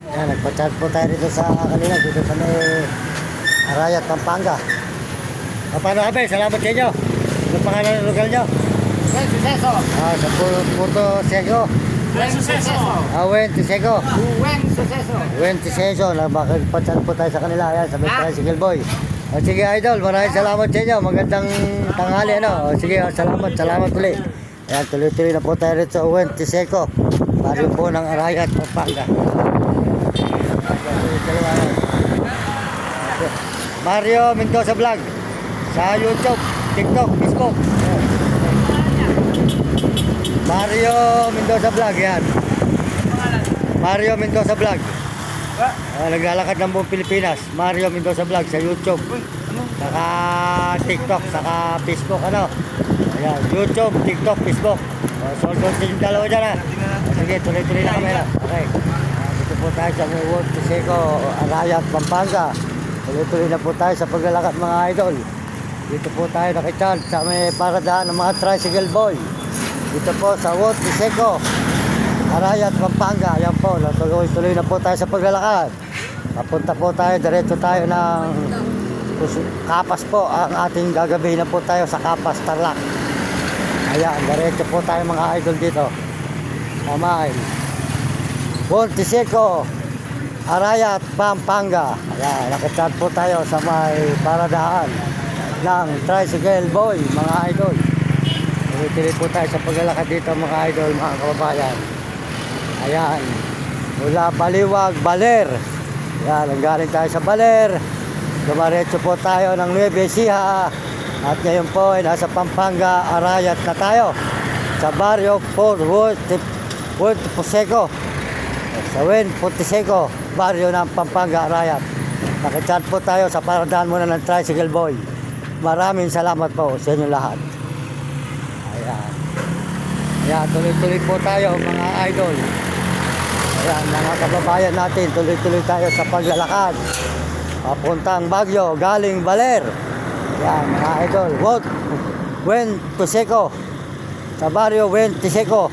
Ayan, nagpa-chat po tayo dito sa kanila, dito sa may Arayat, Pampanga. Paano kami? Salamat sa inyo. Ano pangalan ng lugar nyo? Buen suceso. Sa Puerto Seco. Buen suceso. Wen Tiseco. Buen suceso. Wen Tiseco. Nagpa-chat po tayo sa kanila. Ayan, sa may tricycle boy. O sige idol, maraming salamat sa inyo. Magandang tanghali ano. O sige, salamat ulit. Ayan, tuloy-tuloy na po tayo rito sa Wen Tiseco. Baryo po ng Arayat, Pampanga. Mario Mendoza Vlog sa YouTube, TikTok, Facebook. Mario Mendoza Vlog yan. Mario Mendoza Vlog. Naglalakad ng buong Pilipinas. Mario Mendoza Vlog sa YouTube, saka TikTok, saka Facebook ano. Ayan, YouTube, TikTok, Facebook. Sold out yung dalawa dyan ha. Sige, tuloy-tuloy na kami. Okay. Dito po tayo sa World Tiseco, Arayat, Pampanga. Tuloy-tuloy na po tayo sa paglalakad mga idol. Dito po tayo nakichan sa may paradahan ng mga tricycle boy. Dito po sa World Tiseco, Arayat, Pampanga. Ayan po, tuloy-tuloy na po tayo sa paglalakad. Papunta po tayo, diretso tayo ng Kapas po. Ang ating gagabihin na po tayo sa Kapas, Tarlac. Ayan, diretso po tayo mga idol dito. Mamay World Tiseco, Arayat, Pampanga. Ayan, nakichat po tayo sa may paradahan ng tricycle boy mga idol. Tuloy-tuloy po tayo sa paglalakad dito mga idol, mga kababayan. Ayan, mula Baliwag, Baler. Ayan, nanggaling tayo sa Baler. Dumaretso po tayo ng Nueva Ecija. At ngayon po ay nasa Pampanga, Arayat na tayo. Sa baryo Fort Worth Tiseco. Sa Wen Tiseco, baryo ng Pampanga, Arayat. Nakichat po tayo sa paradahan muna ng tricycle boy. Maraming salamat po sa inyo lahat. Ayan. Ayan, tuloy-tuloy po tayo mga idol. Ayan, mga kababayan natin, tuloy-tuloy tayo sa paglalakad. Papuntang Baguio, galing Baler. Ayan, mga idol. Wen Tiseco. Sa baryo Wen Tiseco.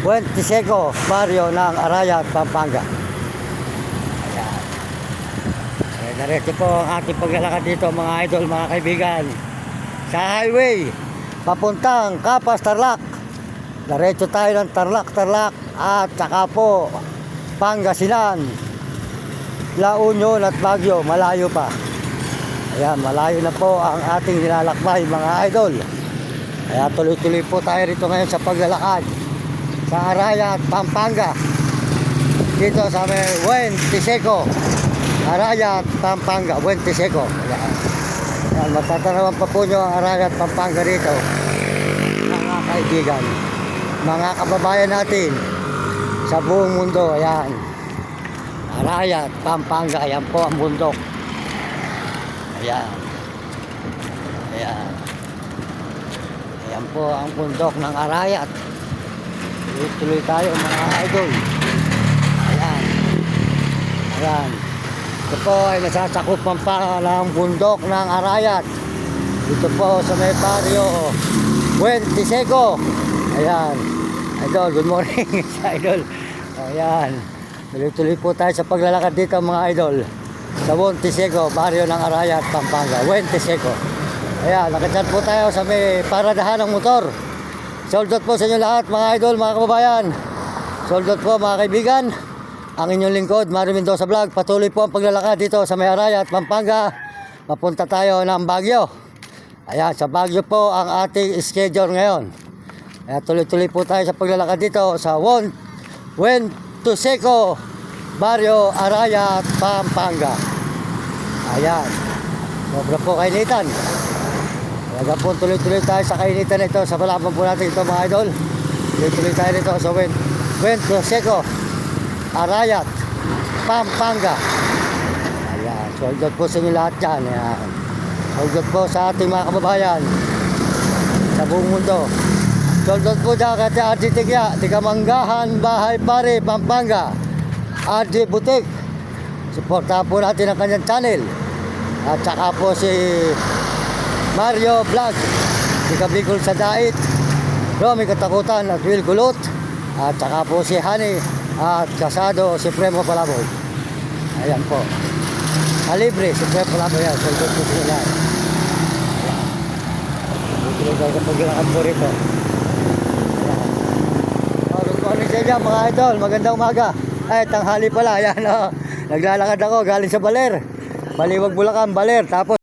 Wen Tiseco, baryo ng Arayat, Pampanga. Ayan. Diretso po ang ating paglalakad dito mga idol, mga kaibigan. Sa highway, papuntang Kapas, Tarlac. Diretso tayo ng Tarlac at saka po Pangasinan, La Union at Baguio, malayo pa. Ayan, malayo na po ang ating nilalakbay mga idol. Kaya tuloy-tuloy po tayo rito ngayon sa paglalakad sa Arayat, Pampanga. Dito sa may Wen Tiseco, Arayat, Pampanga, Wen Tiseco. Ayan, matatanawan pa po nyo ang Arayat, Pampanga rito mga kaibigan, mga kababayan natin sa buong mundo. Ayan, Arayat, Pampanga. Ayan po ang bundok. Ayan. Ayan. Ayan po ang bundok ng Arayat. Tuloy tayo mga idol. Ayan. Ayan. Ito po ay nasasakupan pa ng bundok ng Arayat. Dito po sa may baryo Wen Tiseco. Ayan. Idol, good morning idol. Ayan. Tuloy-tuloy po tayo sa paglalakad dito mga idol. Sa Wen Tiseco, baryo ng Arayat, Pampanga. Wen Tiseco. Ayan, nakachat po tayo sa may paradahan ng motor. Sold out po sa inyo lahat mga idol, mga kababayan. Sold out po mga kaibigan. Ang inyong lingkod, Mario Mendoza Vlog. Patuloy po ang paglalakad dito sa may Arayat, Pampanga. Mapunta tayo ng Baguio. Ayan, sa Baguio po ang ating schedule ngayon. Ayan, tuloy-tuloy po tayo sa paglalakad dito sa Wen Tiseco, baryo Arayat, Pampanga. Ayan, sobra po kainitan. Talaga po tuloy-tuloy tayo sa kainitan ito. Sa palaban po natin ito mga idol. Tuloy-tuloy tayo dito sa Wen Tiseco, Arayat, Pampanga. Ayan, sold out po sa inyo lahat dyan. Ayan, sold out po sa ating mga kababayan sa buong mundo. Sold out po dyan kati RJ Tigya, Tigamanggahan, Bahay Pare, Pampanga. RJ Butik. Supportahan po natin ang kanyang channel. At saka po si Mario Vlog, Bicol sa Dait, Romy Katakutan at Will Gulot. At saka po si Honey At Kasado, Supremo Palaboy. Ayan po. Libre, Supremo Palaboy yan. Sultan po sila. Tulog tayo sa paglalakad po rito. Ayan. Good morning sa inyo mga idol. Magandang umaga. Ay, tanghali pala. Ayan, oh. Naglalakad ako galing sa Baler. Baliwag Bulacan, Baler. Tapos